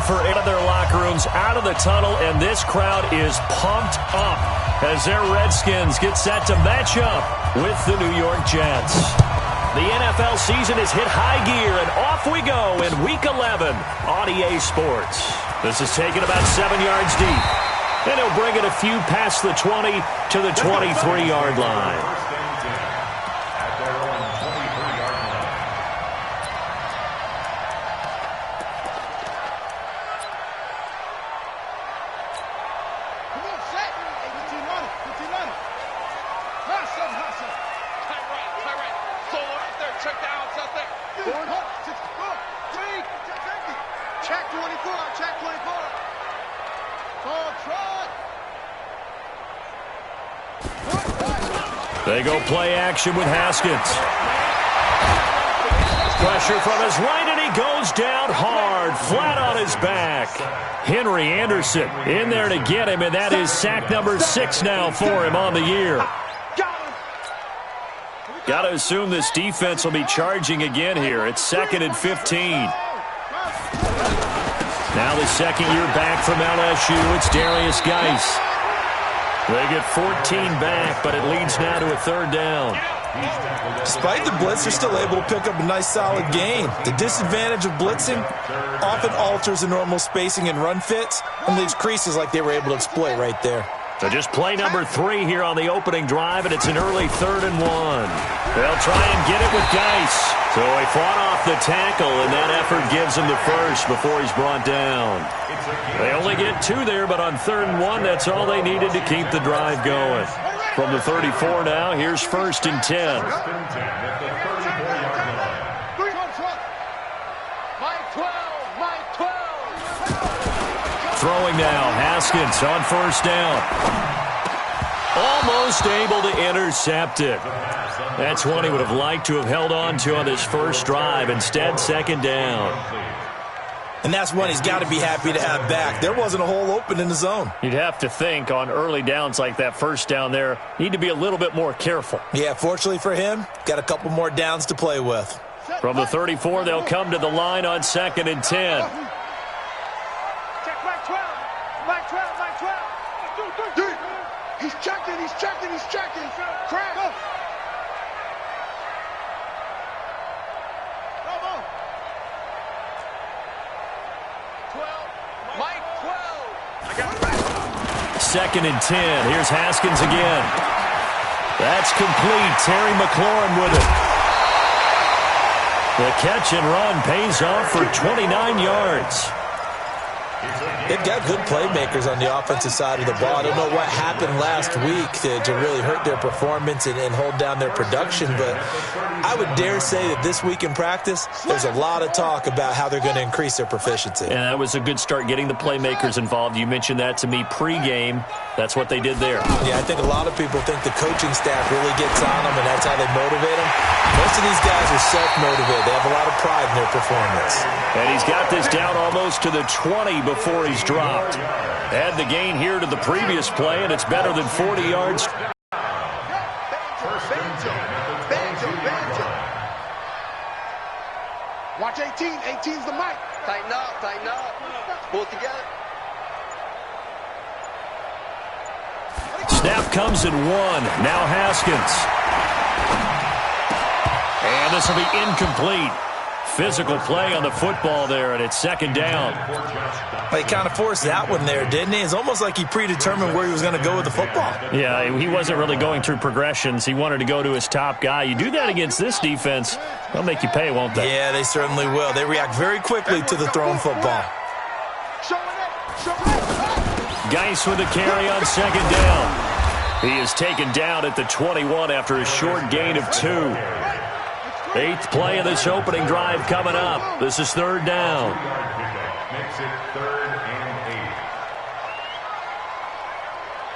for out of their locker rooms, out of the tunnel, and this crowd is pumped up as their Redskins get set to match up with the New York Jets. The NFL season has hit high gear, and off we go in Week 11 on EA Sports. This is taken about 7 yards deep, and he'll bring it a few past the 20 to the 23-yard line. They go play action with Haskins. Pressure from his right, and he goes down hard, flat on his back. Henry Anderson in there to get him, and that is sack number 6 now for him on the year. Got to assume this defense will be charging again here. It's 2nd and 15. Now the second year back from LSU, it's Darius Geis. They get 14 back, but it leads now to a 3rd down. Despite the blitz, they're still able to pick up a nice, solid gain. The disadvantage of blitzing often alters the normal spacing and run fits and leaves creases like they were able to exploit right there. So just play number 3 here on the opening drive, and it's an early 3rd and 1. They'll try and get it with Geis. So he fought off the tackle, and that effort gives him the first before he's brought down. They only get 2 there, but on 3rd and 1, that's all they needed to keep the drive going. From the 34 now, here's 1st and 10. Throwing now, Haskins on 1st down. Almost able to intercept it. That's one he would have liked to have held on to on this first drive. Instead, 2nd down. And that's one he's got to be happy to have back. There wasn't a hole open in the zone. You'd have to think on early downs like that 1st down there, need to be a little bit more careful. Yeah, fortunately for him, got a couple more downs to play with. From the 34, they'll come to the line on 2nd and 10. He's checking. Crack. Go. Come on. 12. Mike, 12. I got it back. 2nd and 10. Here's Haskins again. That's complete. Terry McLaurin with it. The catch and run pays off for 29 yards. They've got good playmakers on the offensive side of the ball. I don't know what happened last week to really hurt their performance and hold down their production, but I would dare say that this week in practice, there's a lot of talk about how they're going to increase their proficiency. And that was a good start getting the playmakers involved. You mentioned that to me pregame. That's what they did there. Yeah, I think a lot of people think the coaching staff really gets on them, and that's how they motivate them. Most of these guys are self-motivated. They have a lot of pride in their performance. And he's got this down almost to the 20 before he's dropped. Add the gain here to the previous play, and it's better than 40 yards. Watch 18. 18's the mic. Tighten up. Pull it together. Snap comes in 1. Now Haskins. And this will be incomplete. Physical play on the football there, and it's 2nd down. He kind of forced that one there, didn't he? It's almost like he predetermined where he was going to go with the football. Yeah, he wasn't really going through progressions. He wanted to go to his top guy. You do that against this defense, they'll make you pay, won't they? Yeah, they certainly will. They react very quickly to the thrown football. Geis with a carry on 2nd down. He is taken down at the 21 after a short gain of 2. 8th play of this opening drive coming up. This is 3rd down. Makes it 3rd and 8.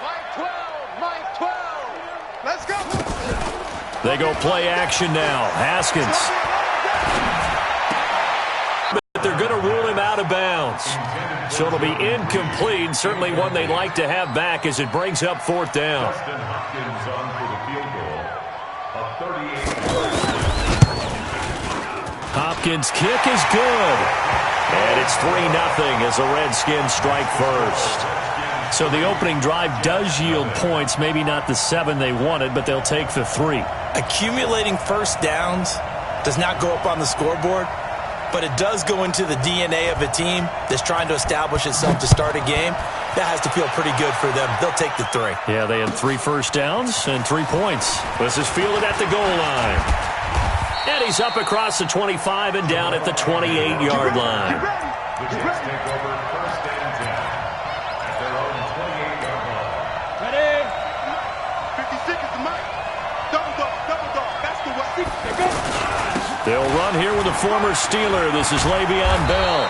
Mike 12. Let's go. They go play action now. Haskins. But they're going to rule him out of bounds. So it'll be incomplete. Certainly one they'd like to have back as it brings up 4th down. Hopkins' kick is good. And it's 3-0 as the Redskins strike first. So the opening drive does yield points, maybe not the 7 they wanted, but they'll take the 3. Accumulating first downs does not go up on the scoreboard, but it does go into the DNA of a team that's trying to establish itself to start a game. That has to feel pretty good for them. They'll take the 3. Yeah, they had 3 first downs and 3 points. This is fielded at the goal line. And he's up across the 25 and down at the 28-yard line. The Jets take over first and 10 at their own 28-yard line. Ready? 56 is the mic. Double dog. That's the way. They'll run here with a former Steeler. This is Le'Veon Bell.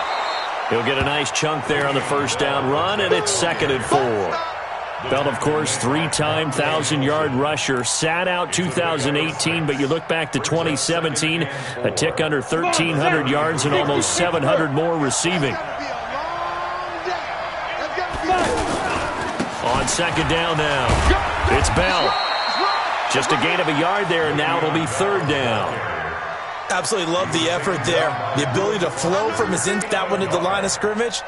He'll get a nice chunk there on the first down run, and it's 2nd and 4. Bell, of course, 3-time 1,000-yard rusher. Sat out 2018, but you look back to 2017, a tick under 1,300 yards and almost 700 more receiving. On 2nd down now, it's Bell. Just a gain of a yard there, and now it'll be 3rd down. Absolutely love the effort there. The ability to flow from his that one at the line of scrimmage.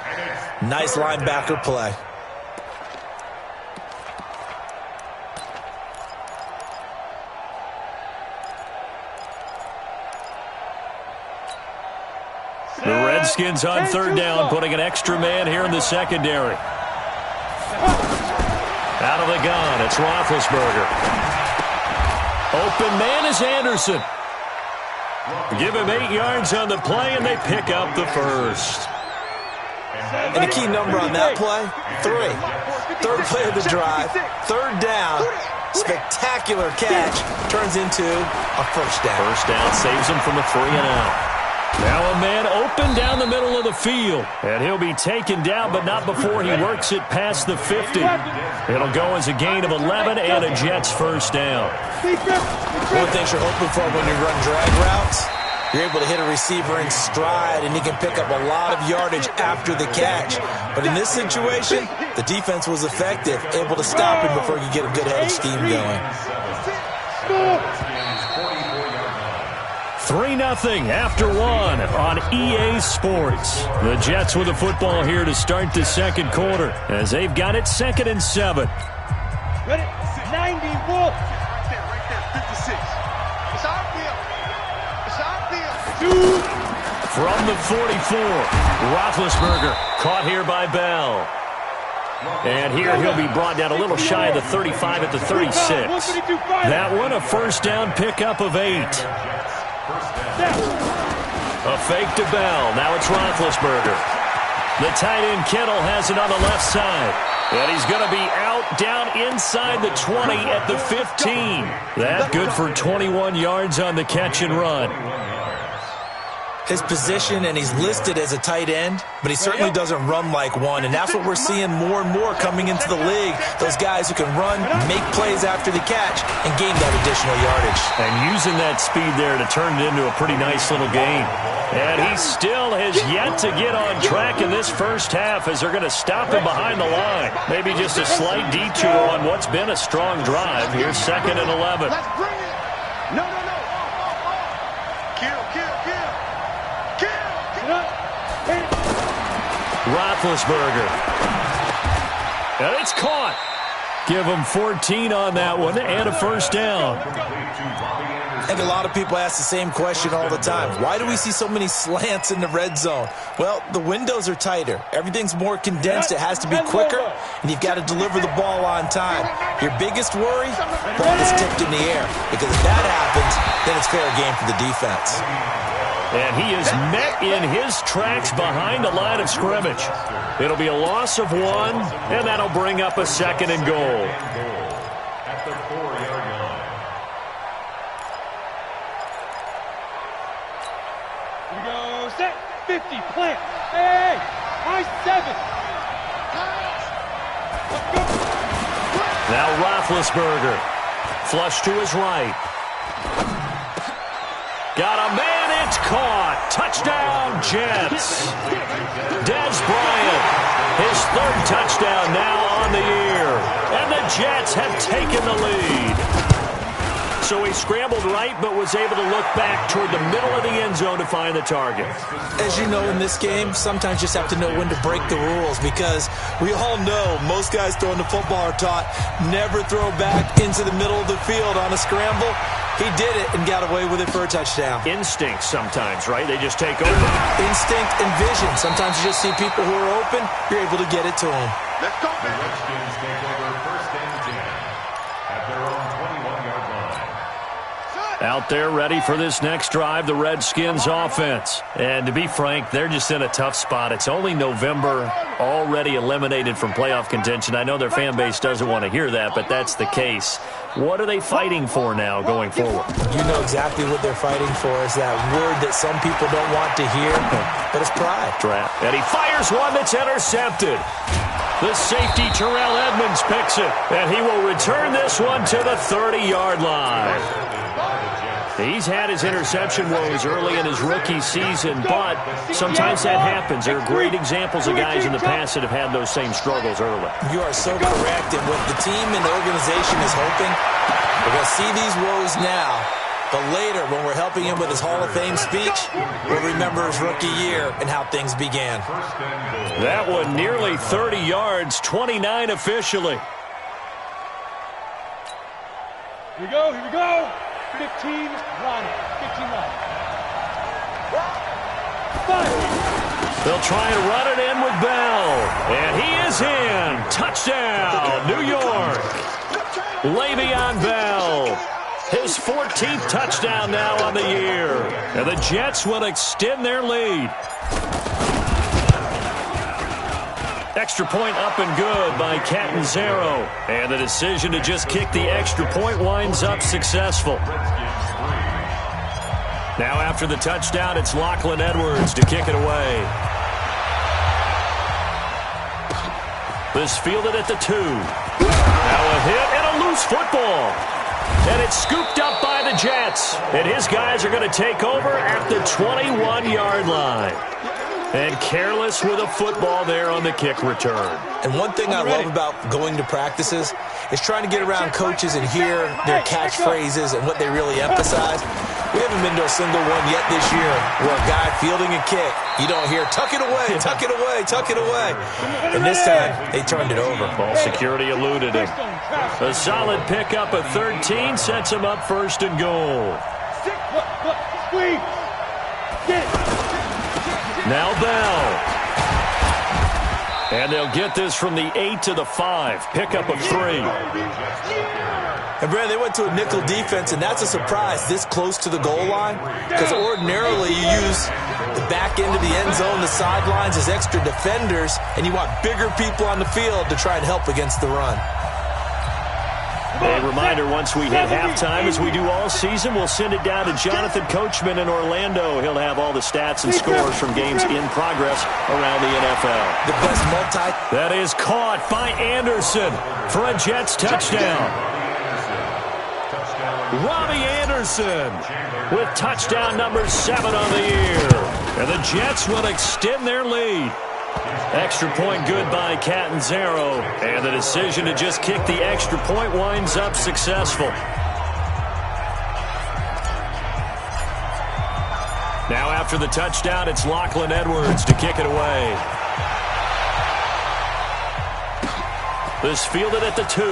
Nice linebacker play. The Redskins on 3rd down, putting an extra man here in the secondary. Out of the gun, it's Roethlisberger. Open man is Anderson. Give him 8 yards on the play, and they pick up the first. And a key number on that play, 3. 3rd play of the drive, 3rd down, spectacular catch, turns into a first down. First down saves him from a 3-and-out. Now a man open down the middle of the field, and he'll be taken down, but not before he works it past the 50. It'll go as a gain of 11 and a Jets first down. One thing you're hoping for when you run drag routes, you're able to hit a receiver in stride, and he can pick up a lot of yardage after the catch. But in this situation, the defense was effective, able to stop him before you get a good head of steam going. 3-0 after 1 on EA Sports. The Jets with the football here to start the 2nd quarter as they've got it 2nd and 7. Ready? 90 wolf. Right there. 56. It's our field. It's our field. From the 44, Roethlisberger caught here by Bell. And here he'll be brought down a little shy of the 35 at the 36. That one a first down pickup of 8. A fake to Bell. Now it's Roethlisberger. The tight end Kittle has it on the left side. And he's going to be out down inside the 20 at the 15. That good for 21 yards on the catch and run. His position, and he's listed as a tight end, but he certainly doesn't run like one, and that's what we're seeing more and more coming into the league. Those guys who can run, make plays after the catch, and gain that additional yardage. And using that speed there to turn it into a pretty nice little game. And he still has yet to get on track in this first half as they're going to stop him behind the line. Maybe just a slight detour on what's been a strong drive. Here's 2nd and 11. Let's bring it. No. Kill. Roethlisberger. And it's caught. Give him 14 on that one and a first down. I think a lot of people ask the same question all the time. Why do we see so many slants in the red zone? Well, the windows are tighter. Everything's more condensed. It has to be quicker, and you've got to deliver the ball on time. Your biggest worry? Ball is tipped in the air, because if that happens, then it's fair game for the defense. And he is met in his tracks behind the line of scrimmage. It'll be a loss of 1, and that'll bring up a 2nd and goal. At the 4-yard line. We go set. 50. Plant. Hey. I 7. Now Roethlisberger. Flush to his right. Got a man. It's caught. Touchdown, Jets. Dez Bryant, his 3rd touchdown now on the year. And the Jets have taken the lead. So he scrambled right, but was able to look back toward the middle of the end zone to find the target. As you know, in this game, sometimes you just have to know when to break the rules, because we all know most guys throwing the football are taught never throw back into the middle of the field on a scramble. He did it and got away with it for a touchdown. Instinct sometimes, right? They just take over. Instinct and vision. Sometimes you just see people who are open, you're able to get it to them. Let's go, The man. Redskins take over first and 10 at their own 21-yard line. Out there ready for this next drive, the Redskins offense. And to be frank, they're just in a tough spot. It's only November, already eliminated from playoff contention. I know their fan base doesn't want to hear that, but that's the case. What are they fighting for now going forward? You know exactly what they're fighting for. Is that word that some people don't want to hear, but it's pride. And he fires one that's intercepted. The safety, Terrell Edmonds, picks it, and he will return this one to the 30-yard line. He's had his interception woes early in his rookie season, but sometimes that happens. There are great examples of guys in the past that have had those same struggles early. You are so correct, and what the team and the organization is hoping, we're going to see these woes now, but later when we're helping him with his Hall of Fame speech, we'll remember his rookie year and how things began. That one nearly 30 yards, 29 officially. Here we go, here we go. 15, run. 15, run. 5. They'll try and run it in with Bell. And he is in. Touchdown, New York. Le'Veon Bell. His 14th touchdown now on the year. And the Jets will extend their lead. Extra point up and good by Catanzaro. And the decision to just kick the extra point winds up successful. Now after the touchdown, it's Lachlan Edwards to kick it away. This fielded at the 2. Now a hit and a loose football. And it's scooped up by the Jets. And his guys are going to take over at the 21-yard line. And careless with a football there on the kick return. And one thing I love about going to practices is trying to get around coaches and hear their catchphrases and what they really emphasize. We haven't been to a single one yet this year where a guy fielding a kick, you don't hear, tuck it away, tuck it away, tuck it away. And this time, they turned it over. Ball security eluded him. A solid pickup of 13 sets him up first and goal. Squeeze. Get it. Now Bell. And they'll get this from the 8 to the 5. Pickup of 3. And, Brad, they went to a nickel defense, and that's a surprise this close to the goal line, because ordinarily you use the back end of the end zone, the sidelines as extra defenders, and you want bigger people on the field to try and help against the run. A reminder, once we hit halftime, as we do all season, we'll send it down to Jonathan Coachman in Orlando. He'll have all the stats and scores from games in progress around the NFL. The best multi. That is caught by Anderson for a Jets touchdown. Robbie Anderson with touchdown number 7 on the year. And the Jets will extend their lead. Extra point good by Catanzaro. And the decision to just kick the extra point winds up successful. Now after the touchdown, it's Lachlan Edwards to kick it away. This fielded at the 2.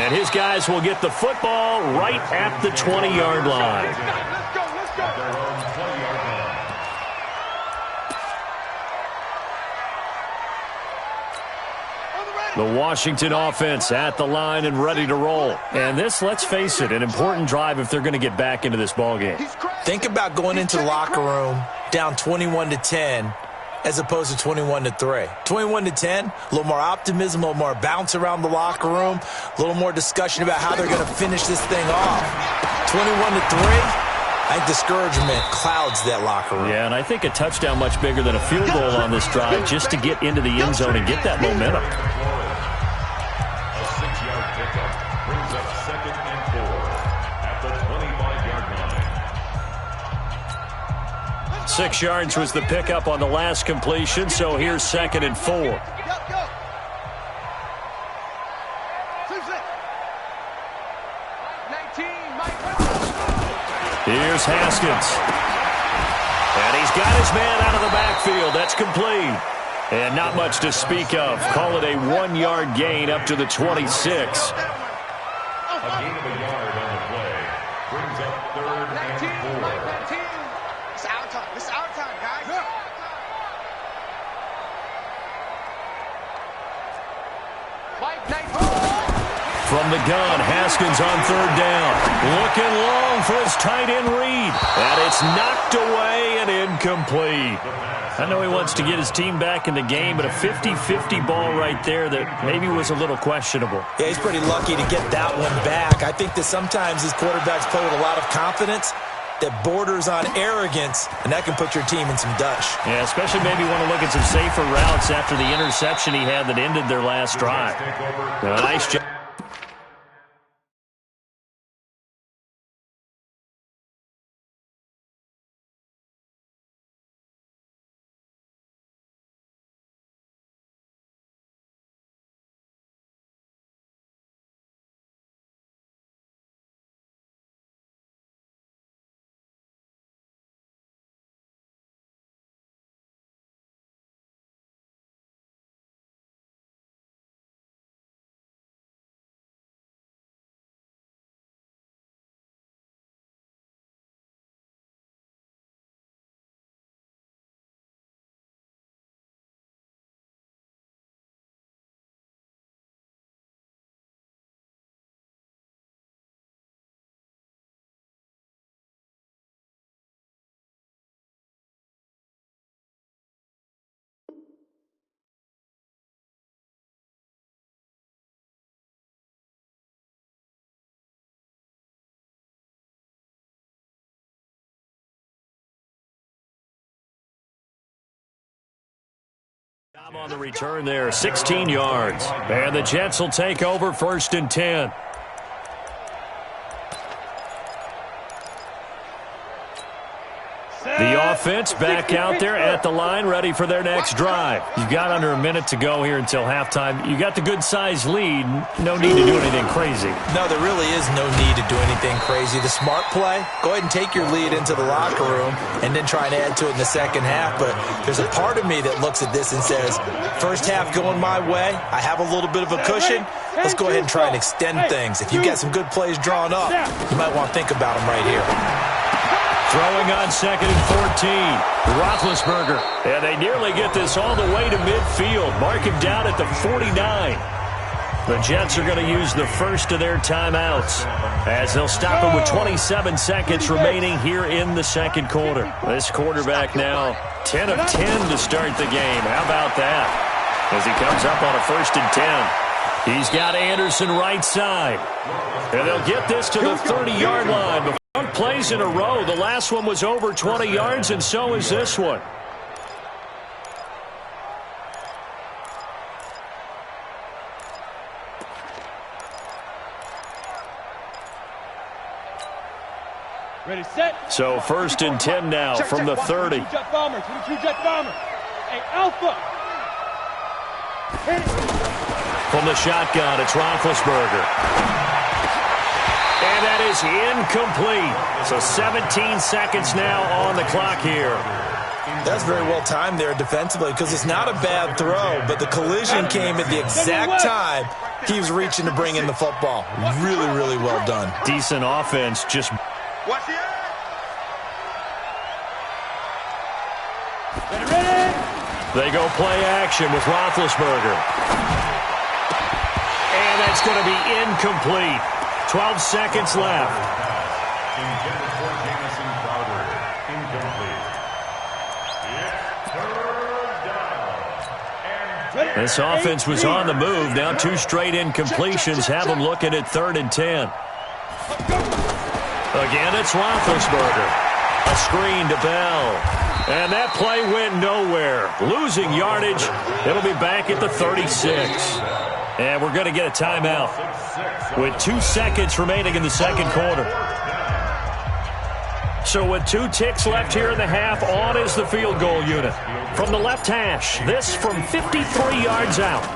And his guys will get the football right at the 20-yard line. Let's go, let's go. Their own 20-yard line. The Washington offense at the line and ready to roll. And this, let's face it, an important drive if they're going to get back into this ballgame. Think about going into the locker room down 21-10 as opposed to 21-3. 21-10, a little more optimism, a little more bounce around the locker room, a little more discussion about how they're going to finish this thing off. 21-3, I think discouragement clouds that locker room. Yeah, and I think a touchdown much bigger than a field goal on this drive just to get into the end zone and get that momentum. A 6-yard pickup brings up 2nd and 4 at the 25-yard line. 6 yards was the pickup on the last completion, so here's 2nd and 4. Go. Here's Haskins. And he's got his man out of the backfield. That's complete. And not much to speak of. Call it a 1-yard gain up to the 26. A gain of a yard on the play. Brings up 3rd and 4. It's our time. It's our time, guys. From the gun, Haskins on 3rd down. Looking long for his tight end read. And it's knocked away and incomplete. I know he wants to get his team back in the game, but a 50-50 ball right there that maybe was a little questionable. Yeah, he's pretty lucky to get that one back. I think that sometimes these quarterbacks play with a lot of confidence that borders on arrogance, and that can put your team in some dutch. Yeah, especially maybe want to look at some safer routes after the interception he had that ended their last drive. Nice job. On the return there, 16 yards. And the Jets will take over 1st and 10. The offense back out there at the line, ready for their next drive. You've got under a minute to go here until halftime. You got the good-sized lead. No need to do anything crazy. No, there really is no need to do anything crazy. The smart play, go ahead and take your lead into the locker room and then try and add to it in the second half. But there's a part of me that looks at this and says, first half going my way, I have a little bit of a cushion. Let's go ahead and try and extend things. If you get some good plays drawn up, you might want to think about them right here. Throwing on 2nd and 14. Roethlisberger. And they nearly get this all the way to midfield. Mark him down at the 49. The Jets are going to use the first of their timeouts as they'll stop him with 27 seconds remaining here in the second quarter. This quarterback now 10 of 10 to start the game. How about that? As he comes up on a 1st and 10. He's got Anderson right side. And they'll get this to the 30-yard line. Plays in a row. The last one was over 20 yards, and so is this one. Ready, set. So 1st and 10 now from the 30. Jet bombers. Jet bombers. Hey, Alpha. From the shotgun, it's Roethlisberger. And that is incomplete. So 17 seconds now on the clock here. That's very well timed there defensively because it's not a bad throw, but the collision came at the exact time he was reaching to bring in the football. Really, really well done. Decent offense. Just Watch the they go play action with Roethlisberger. And that's going to be incomplete. 12 seconds left. Intended for Jamison Crowder. Incomplete. It's 3rd down. And this offense was on the move. Now 2 straight incompletions have them looking at 3rd and 10. Again, it's Roethlisberger. A screen to Bell. And that play went nowhere. Losing yardage. It'll be back at the 36. And we're going to get a timeout with 2 seconds remaining in the second quarter. So with 2 ticks left here in the half, on is the field goal unit. From the left hash, this from 53 yards out.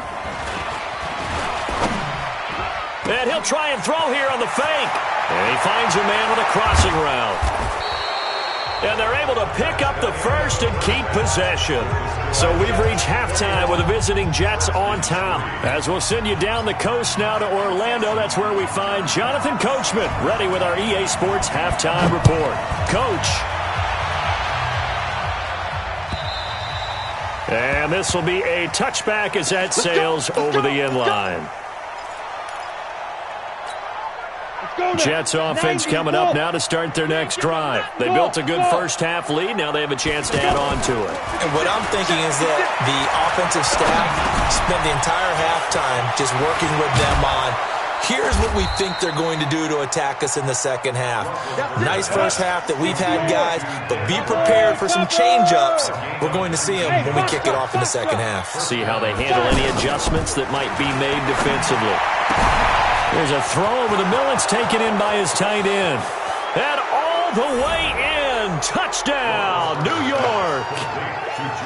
And he'll try and throw here on the fake. And he finds a man with a crossing route. And they're able to pick up the first and keep possession. So we've reached halftime with the visiting Jets on top. As we'll send you down the coast now to Orlando, that's where we find Jonathan Coachman ready with our EA Sports halftime report. Coach. And this will be a touchback as that sails over the end line. Jets offense coming up now to start their next drive. They built a good first-half lead. Now they have a chance to add on to it. And what I'm thinking is that the offensive staff spent the entire halftime just working with them on, here's what we think they're going to do to attack us in the second half. Nice first half that we've had, guys, but be prepared for some change-ups. We're going to see them when we kick it off in the second half. See how they handle any adjustments that might be made defensively. There's a throw over the middle. It's taken in by his tight end. And all the way in. Touchdown, New York.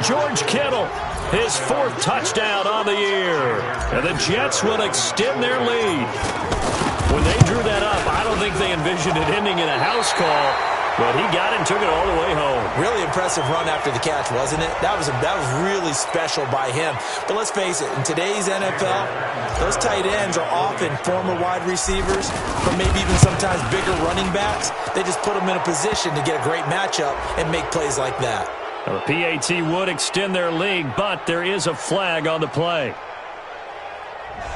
George Kittle, his 4th touchdown on the year. And the Jets will extend their lead. When they drew that up, I don't think they envisioned it ending in a house call. But he got it and took it all the way home. Really impressive run after the catch, wasn't it? That was really special by him. But let's face it, in today's NFL, those tight ends are often former wide receivers or maybe even sometimes bigger running backs. They just put them in a position to get a great matchup and make plays like that. The PAT would extend their lead, but there is a flag on the play.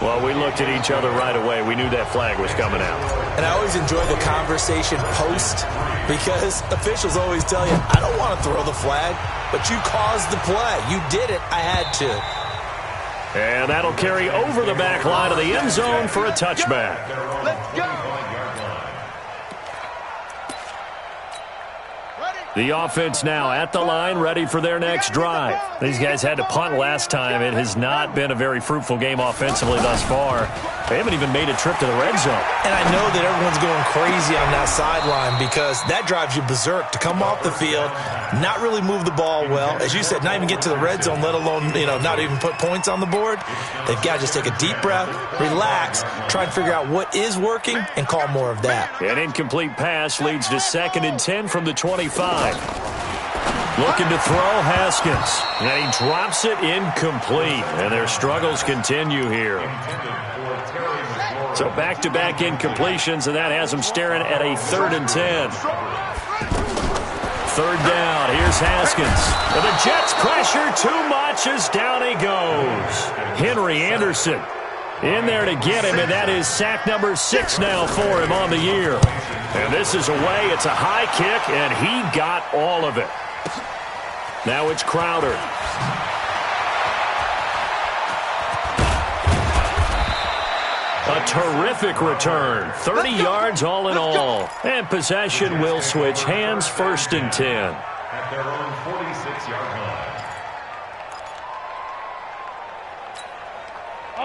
Well, we looked at each other right away. We knew that flag was coming out. And I always enjoy the conversation post because officials always tell you, I don't want to throw the flag, but you caused the play. You did it. I had to. And that'll carry over the back line of the end zone for a touchback. Let's go. The offense now at the line, ready for their next drive. These guys had to punt last time. It has not been a very fruitful game offensively thus far. They haven't even made a trip to the red zone. And I know that everyone's going crazy on that sideline because that drives you berserk to come off the field, not really move the ball well. As you said, not even get to the red zone, let alone, not even put points on the board. They've got to just take a deep breath, relax, try and figure out what is working, and call more of that. An incomplete pass leads to 2nd and 10 from the 25. Looking to throw Haskins. And he drops it incomplete. And their struggles continue here. So back-to-back incompletions, and that has them staring at a 3rd and 10. 3rd down. Here's Haskins. And the Jets pressure too much as down he goes. Henry Anderson in there to get him, and that is sack number 6 now for him on the year. And this is away. It's a high kick, and he got all of it. Now it's Crowder. A terrific return. 30 yards all in all. And possession will switch hands, 1st and 10. At their own 46-yard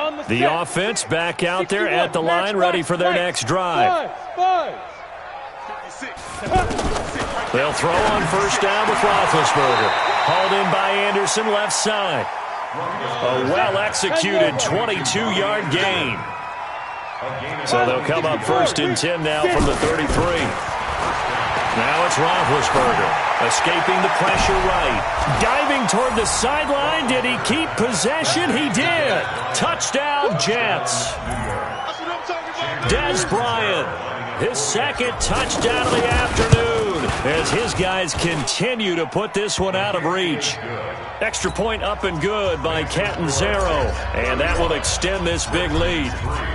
line. The offense back out there at the line, ready for their next drive. They'll throw on 1st down with Roethlisberger. Hauled in by Anderson, left side. A well-executed 22-yard gain. So they'll come up 1st and 10 now from the 33. Now it's Roethlisberger, escaping the pressure right. Diving toward the sideline. Did he keep possession? He did. Touchdown, Jets. Dez Bryant, his 2nd touchdown of the afternoon as his guys continue to put this one out of reach. Extra point up and good by Catanzaro, and that will extend this big lead.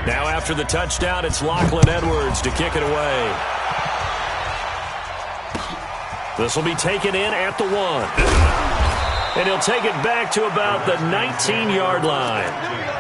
Now after the touchdown, it's Lachlan Edwards to kick it away. This will be taken in at the 1. And he'll take it back to about the 19-yard line.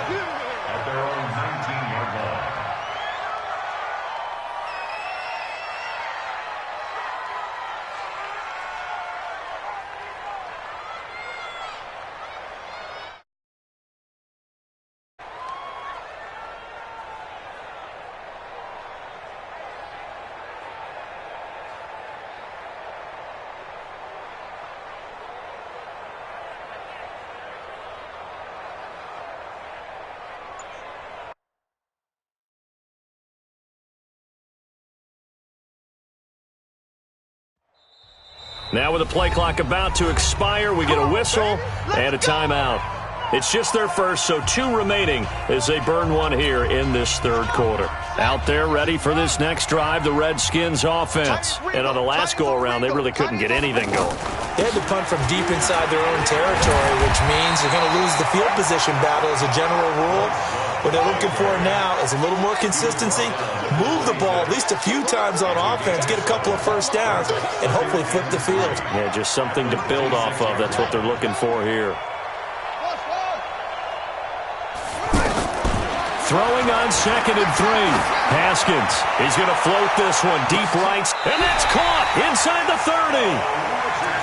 Now with the play clock about to expire, we get a whistle and a timeout. It's just their first, so 2 remaining as they burn one here in this third quarter. Out there ready for this next drive, the Redskins offense. And on the last go-around, they really couldn't get anything going. They had to punt from deep inside their own territory, which means you're going to lose the field position battle as a general rule. What they're looking for now is a little more consistency, move the ball at least a few times on offense, get a couple of first downs, and hopefully flip the field. Yeah, just something to build off of. That's what they're looking for here. Throwing on 2nd and 3. Haskins. He's going to float this one deep right. And that's caught inside the 30.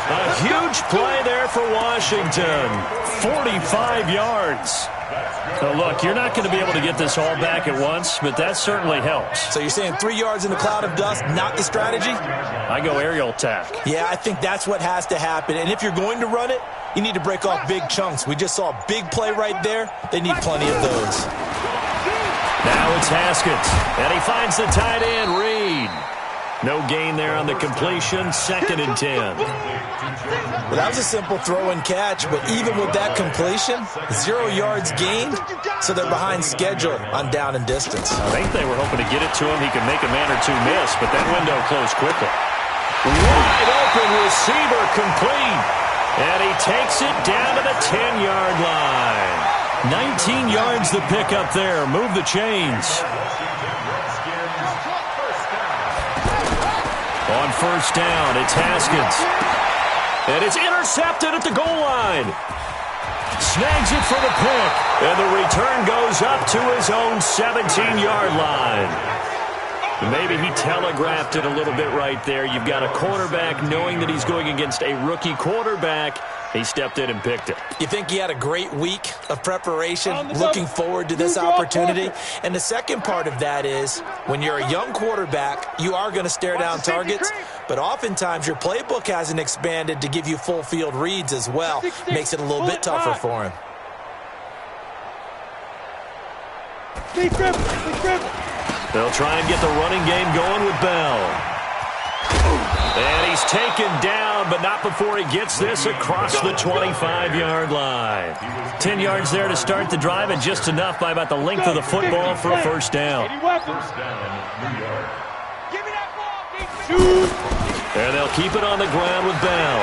A huge play there for Washington. 45 yards. So look, you're not going to be able to get this all back at once, but that certainly helps. So you're saying 3 yards in a cloud of dust, not the strategy? I go aerial attack. Yeah, I think that's what has to happen. And if you're going to run it, you need to break off big chunks. We just saw a big play right there. They need plenty of those. Now it's Haskins, and he finds the tight end, Reed. No gain there on the completion, 2nd and 10. Well, that was a simple throw and catch, but even with that completion, 0 yards gained, so they're behind schedule on down and distance. I think they were hoping to get it to him. He could make a man or two miss, but that window closed quickly. Wide open receiver complete, and he takes it down to the 10-yard line. 19 yards the pickup there. Move the chains. On first down, it's Haskins. And it's intercepted at the goal line. Snags it for the pick. And the return goes up to his own 17-yard line. Maybe he telegraphed it a little bit right there. You've got a quarterback knowing that he's going against a rookie quarterback. He stepped in and picked it. You think he had a great week of preparation, looking forward to this opportunity? And the second part of that is, when you're a young quarterback, you are going to stare down targets, but oftentimes your playbook hasn't expanded to give you full field reads as well. Makes it a little bit tougher for him. They'll try and get the running game going with Bell. And he's taken down, but not before he gets this across the 25-yard line. 10 yards there to start the drive, and just enough by about the length of the football for a first down. And they'll keep it on the ground with Bell.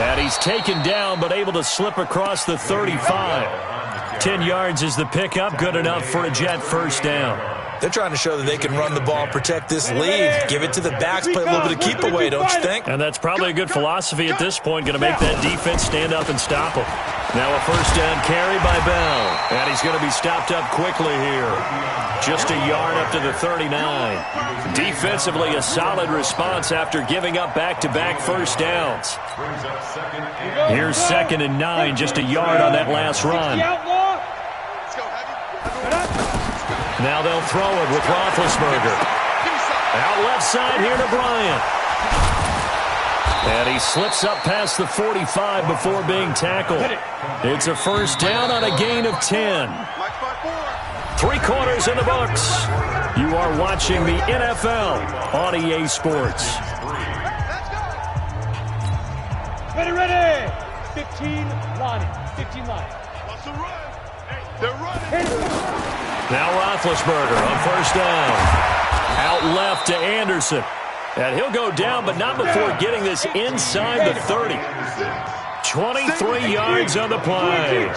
And he's taken down, but able to slip across the 35. 10 yards is the pickup, good enough for a Jet first down. They're trying to show that they can run the ball, protect this lead, give it to the backs, play a little bit of keep away, don't you think? And that's probably a good philosophy at this point, going to make that defense stand up and stop them. Now a first down carry by Bell, and he's going to be stopped up quickly here. Just a yard up to the 39. Defensively, a solid response after giving up back-to-back first downs. Here's 2nd and 9, just a yard on that last run. Now they'll throw it with Roethlisberger. Out left side here to Bryant. And he slips up past the 45 before being tackled. It's a first down on a gain of 10. 3 quarters in the books. You are watching the NFL on EA Sports. Ready. 15 line. 15 line. What's the run? They're running. Now Roethlisberger on first down. Out left to Anderson. And he'll go down, but not before getting this inside the 30. 23 yards on the play.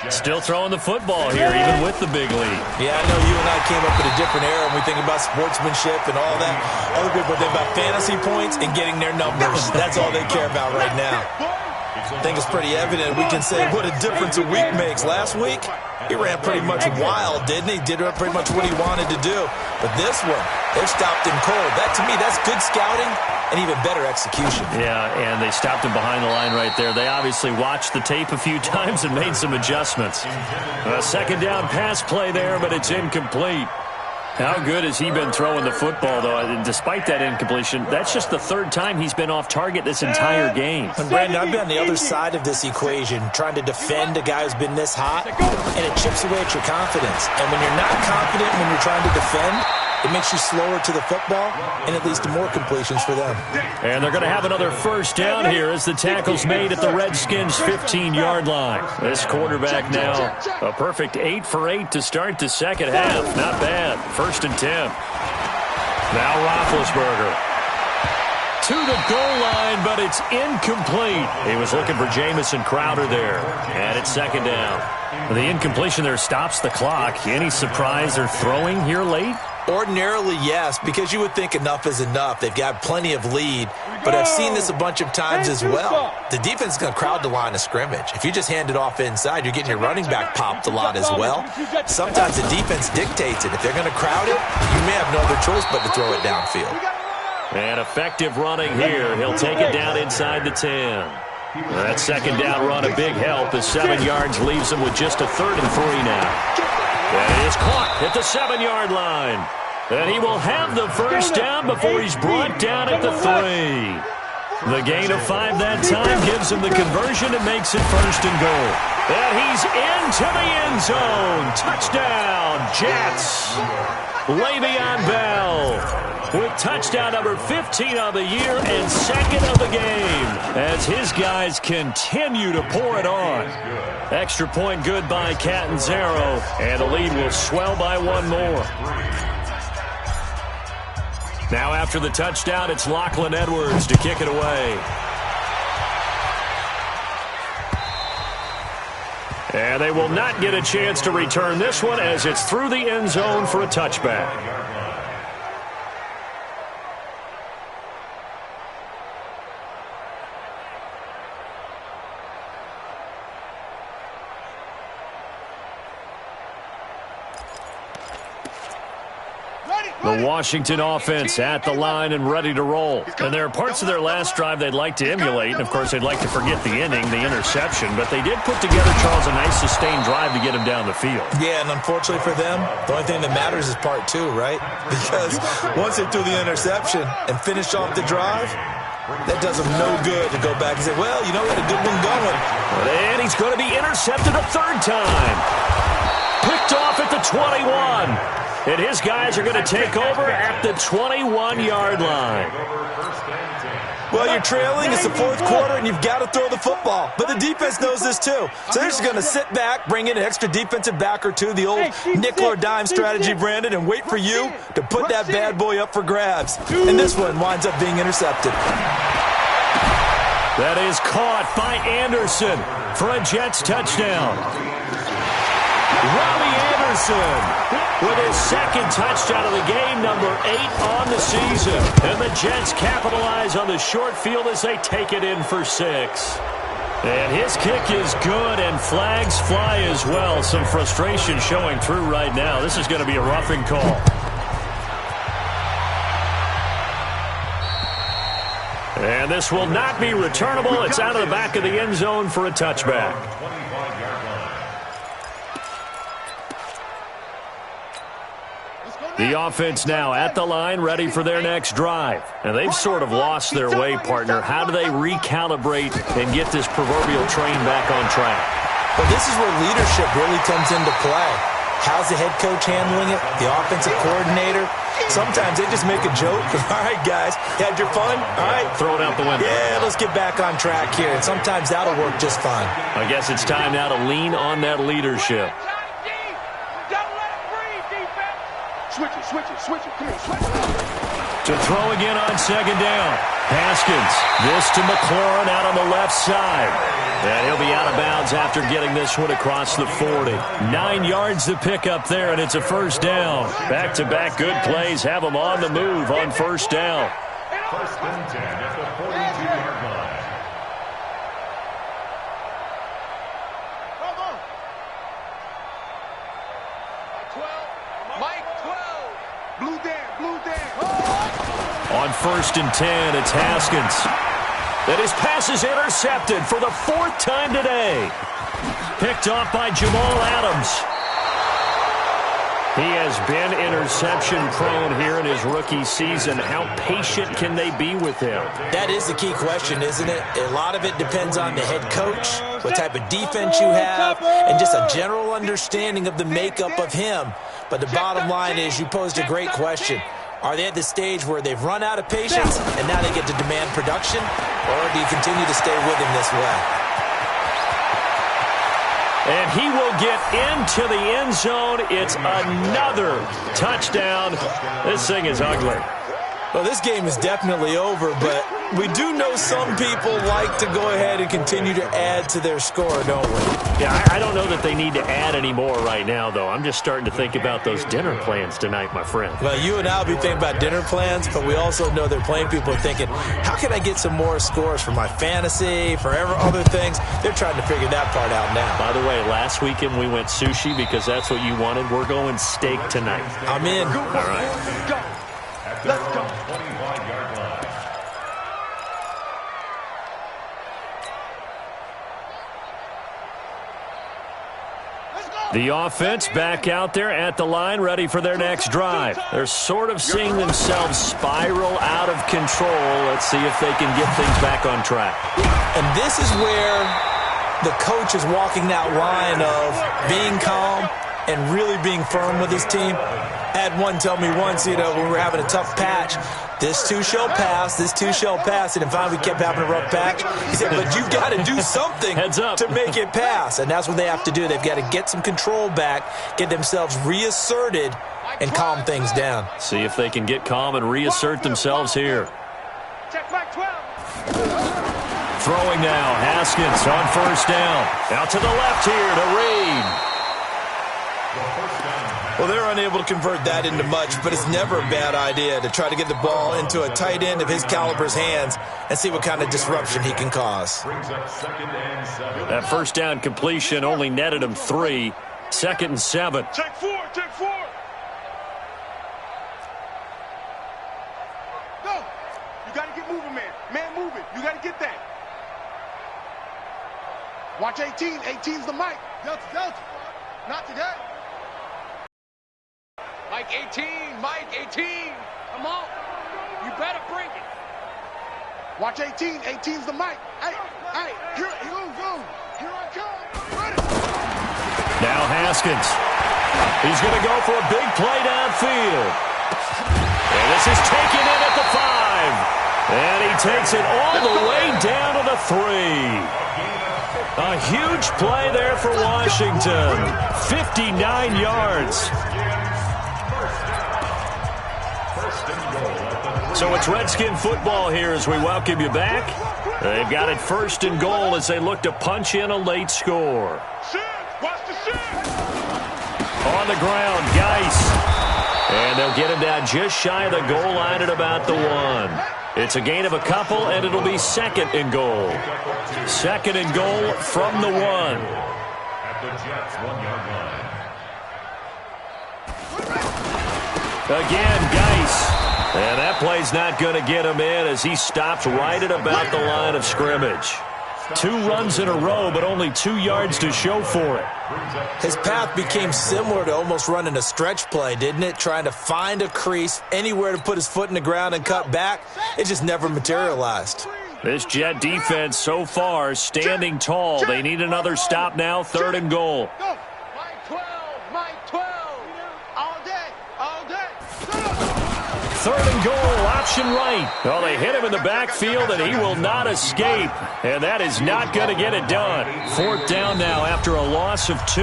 Still throwing the football here, even with the big lead. Yeah, I know you and I came up in a different era when we think about sportsmanship and all that. Other people think about fantasy points and getting their numbers. That's all they care about right now. I think it's pretty evident. We can say what a difference a week makes. Last week, he ran pretty much wild, didn't he? Did pretty much what he wanted to do. But this one, they stopped him cold. That, to me, that's good scouting and even better execution. Yeah, and they stopped him behind the line right there. They obviously watched the tape a few times and made some adjustments. A second down pass play there, but it's incomplete. How good has he been throwing the football, though? And despite that incompletion, that's just the 3rd time he's been off target this entire game. And Brandon, I've been on the other side of this equation, trying to defend a guy who's been this hot, and it chips away at your confidence. And when you're not confident when you're trying to defend, It makes you slower to the football, and it leads to more completions for them. And they're going to have another first down here as the tackle's made at the Redskins' 15-yard line. This quarterback now a perfect 8 for 8 to start the second half. Not bad. 1st and 10. Now Roethlisberger to the goal line, but it's incomplete. He was looking for Jamison Crowder there, and it's 2nd down. The incompletion there stops the clock. Any surprise they're throwing here late? Ordinarily, yes, because you would think enough is enough. They've got plenty of lead, but I've seen this a bunch of times as well. The defense is going to crowd the line of scrimmage. If you just hand it off inside, you're getting your running back popped a lot as well. Sometimes the defense dictates it. If they're going to crowd it, you may have no other choice but to throw it downfield. And effective running here. He'll take it down inside the 10. That 2nd down run, a big help as 7 yards leaves him with just a 3rd and 3 now. And he is caught at the 7-yard line. And he will have the first down before he's brought down at the 3. The gain of 5 that time gives him the conversion and makes it 1st and goal. And he's into the end zone. Touchdown, Jets. Le'Veon Bell with touchdown number 15 of the year and 2nd of the game as his guys continue to pour it on. Extra point good by Catanzaro, and the lead will swell by 1 more. Now after the touchdown, it's Lachlan Edwards to kick it away. And they will not get a chance to return this one as it's through the end zone for a touchback. The Washington offense at the line and ready to roll. And there are parts of their last drive they'd like to emulate. And, of course, they'd like to forget the inning, the interception. But they did put together, Charles, a nice sustained drive to get him down the field. Yeah, and unfortunately for them, the only thing that matters is part 2, right? Because once they threw the interception and finished off the drive, that does them no good to go back and say, well, you know, we had a good one going. And he's going to be intercepted a 3rd time. Picked off at the 21. And his guys are going to take over at the 21-yard line. Well, you're trailing. It's the 4th quarter, and you've got to throw the football. But the defense knows this, too. So they're just going to sit back, bring in an extra defensive back or two, the old nickel or dime strategy, Brandon, and wait for you to put that bad boy up for grabs. And this one winds up being intercepted. That is caught by Anderson for a Jets touchdown. Robbie Anderson with his 2nd touchdown of the game, number 8 on the season. And the Jets capitalize on the short field as they take it in for 6. And his kick is good, and flags fly as well. Some frustration showing through right now. This is going to be a roughing call. And this will not be returnable. It's out of the back of the end zone for a touchback. The offense now at the line, ready for their next drive. And they've sort of lost their way, partner. How do they recalibrate and get this proverbial train back on track? Well, this is where leadership really comes into play. How's the head coach handling it? The offensive coordinator? Sometimes they just make a joke. All right, guys, had your fun? All right. Throw it out the window. Yeah, let's get back on track here. And sometimes that'll work just fine. I guess it's time now to lean on that leadership. Switch it. Come on, switch it. To throw again on 2nd down. Haskins. This to McLaurin out on the left side. And he'll be out of bounds after getting this one across the 40. 9 yards to pick up there, and it's a 1st down. Back-to-back good plays have them on the move on 1st down. 1st and 10 at the 42-yard line. On 1st and 10, it's Haskins. And his pass is intercepted for the 4th time today. Picked off by Jamal Adams. He has been interception-prone here in his rookie season. How patient can they be with him? That is the key question, isn't it? A lot of it depends on the head coach, what type of defense you have, and just a general understanding of the makeup of him. But the bottom line is you posed a great question. Are they at the stage where they've run out of patience and now they get to demand production? Or do you continue to stay with him this way? And he will get into the end zone. It's another touchdown. This thing is ugly. Well, this game is definitely over, but we do know some people like to go ahead and continue to add to their score, don't we? Yeah, I don't know that they need to add any more right now, though. I'm just starting to think about those dinner plans tonight, my friend. Well, you and I will be thinking about dinner plans, but we also know that plenty of people are thinking, how can I get some more scores for my fantasy, for other things? They're trying to figure that part out now. By the way, last weekend we went sushi because that's what you wanted. We're going steak tonight. I'm in. All right. Go. Let's go. 25-yard line. The offense back out there at the line, ready for their next drive. They're sort of seeing themselves spiral out of control. Let's see if they can get things back on track. And this is where the coach is walking that line of being calm and really being firm with his team. I had one tell me once, when we were having a tough patch, this too shall pass, this too shall pass. And finally we kept having a rough patch. He said, but you've got to do something Heads up. to make it pass. And that's what they have to do. They've got to get some control back, get themselves reasserted, and calm things down. See if they can get calm and reassert themselves here. Check back 12. Throwing now, Haskins on first down. Out to the left here to Reed. Well, they're unable to convert that into much, but it's never a bad idea to try to get the ball into a tight end of his caliber's hands and see what kind of disruption he can cause. Brings up 2nd and 7. That first down completion only netted him 3. 2nd and 7. Check 4. Check 4. Go. You got to get moving, man. Man moving. You got to get that. Watch 18. 18's the mic. Delta. Not today. Mike 18, Mike 18. Come on. You better bring it. Watch 18. 18's the mic. Hey, here goes. Here I come. Ready. Now Haskins. He's going to go for a big play downfield. And this is taken in at the 5. And he takes it all the way down to the 3. A huge play there for Washington. 59 yards. So it's Redskin football here as we welcome you back. They've got it 1st and goal as they look to punch in a late score. Watch the shit. On the ground, Geis. And they'll get him down just shy of the goal line at about the 1. It's a gain of a couple, and it'll be 2nd and goal. 2nd and goal from the 1. At the Jets' 1-yard line. Again, Geis. And that play's not going to get him in as he stops right at about the line of scrimmage. 2 runs in a row, but only 2 yards to show for it. His path became similar to almost running a stretch play, didn't it? Trying to find a crease, anywhere to put his foot in the ground and cut back. It just never materialized. This Jet defense so far standing tall. They need another stop now, 3rd and goal. Go. Mike 12. Mike 12. All day. 3rd and goal, option right. Well, they hit him in the backfield, and he will not escape. And that is not going to get it done. 4th down now after a loss of 2.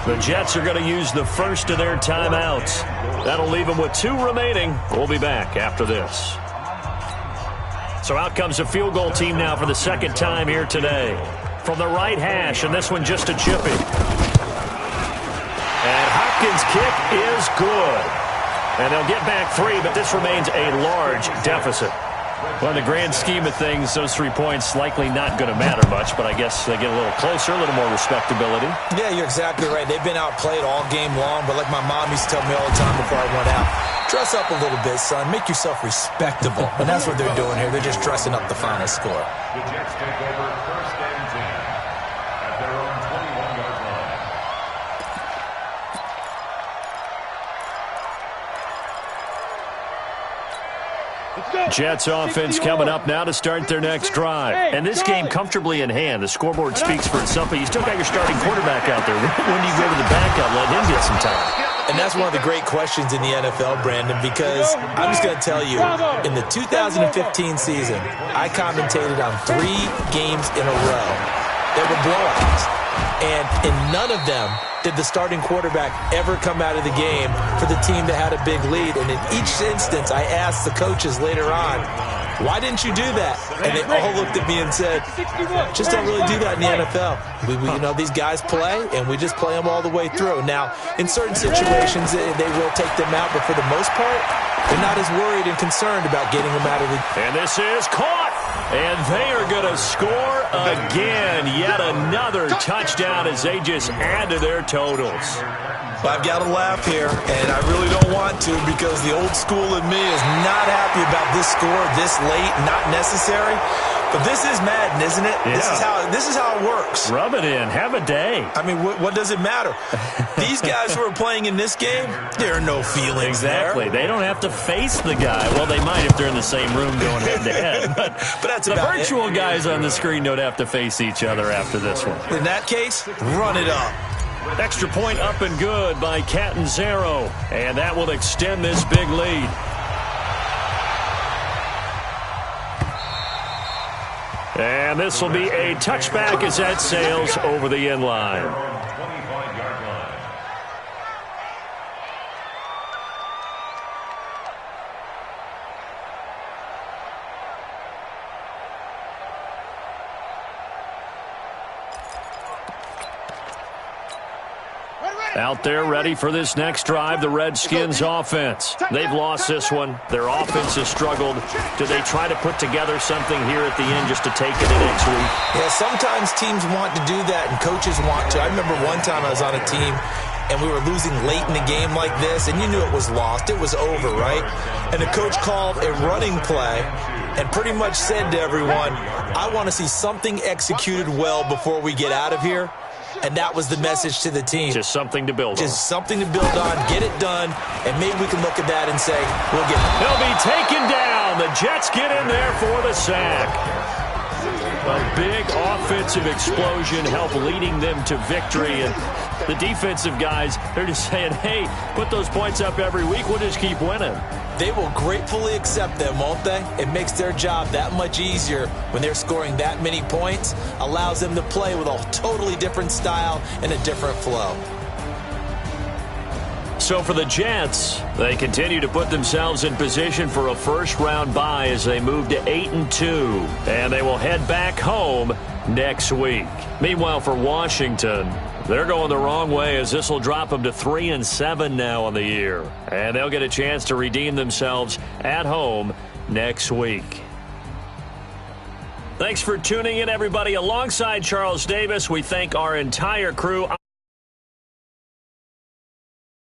The Jets are going to use the first of their timeouts. That'll leave them with 2 remaining. We'll be back after this. So out comes a field goal team now for the 2nd time here today. From the right hash, and this one just a chippy. And Hopkins' kick is good. And they'll get back 3, but this remains a large deficit. Well, in the grand scheme of things, those 3 points likely not going to matter much, but I guess they get a little closer, a little more respectability. Yeah, you're exactly right. They've been outplayed all game long, but like my mom used to tell me all the time before I went out, dress up a little bit, son. Make yourself respectable. And that's what they're doing here. They're just dressing up the final score. The Jets take over 1st and 10 at their own 21-yard line. Jets offense coming up now to start their next drive. And this game comfortably in hand. The scoreboard speaks for itself, but you still got your starting quarterback out there. When do you go to the backup, let him get some time? And that's one of the great questions in the NFL, Brandon, because I'm just going to tell you, in the 2015 season, I commentated on 3 games in a row that were blowouts. And in none of them did the starting quarterback ever come out of the game for the team that had a big lead. And in each instance, I asked the coaches later on, why didn't you do that? And they all looked at me and said, just don't really do that in the NFL. You know, these guys play, and we just play them all the way through. Now, in certain situations, they will take them out, but for the most part, they're not as worried and concerned about getting them out of the game. And this is caught. And they are going to score again. Yet another touchdown as they just add to their totals. I've got to laugh here, and I really don't want to because the old school in me is not happy about this score this late, not necessary. But this is Madden, isn't it? Yeah. This is how it works. Rub it in. Have a day. I mean, what does it matter? These guys who are playing in this game, there are no feelings exactly. They don't have to face the guy. Well, they might if they're in the same room going head-to-head. But that's the about virtual guys on the screen don't have to face each other after this one. In that case, run it up. Extra point up and good by Catanzaro. And that will extend this big lead. And this will be a touchback as that sails over the end line. 25-yard line. Out there ready for this next drive, the Redskins offense. They've lost this one. Their offense has struggled. Do they try to put together something here at the end just to take it to next week? Yeah, sometimes teams want to do that and coaches want to. I remember one time I was on a team and we were losing late in the game like this, and you knew it was lost. It was over, right? And the coach called a running play and pretty much said to everyone, I want to see something executed well before we get out of here. And that was the message to the team. Just something to build on. Just something to build on, get it done, and maybe we can look at that and say, we'll get it. He'll be taken down. The Jets get in there for the sack. A big offensive explosion helped leading them to victory. And the defensive guys, they're just saying, hey, put those points up every week. We'll just keep winning. They will gratefully accept them, won't they? It makes their job that much easier when they're scoring that many points. Allows them to play with a totally different style and a different flow. So for the Jets, they continue to put themselves in position for a first-round bye as they move to 8-2. And they will head back home next week. Meanwhile, for Washington, they're going the wrong way as this will drop them to 3-7 now on the year. And they'll get a chance to redeem themselves at home next week. Thanks for tuning in, everybody. Alongside Charles Davis, we thank our entire crew.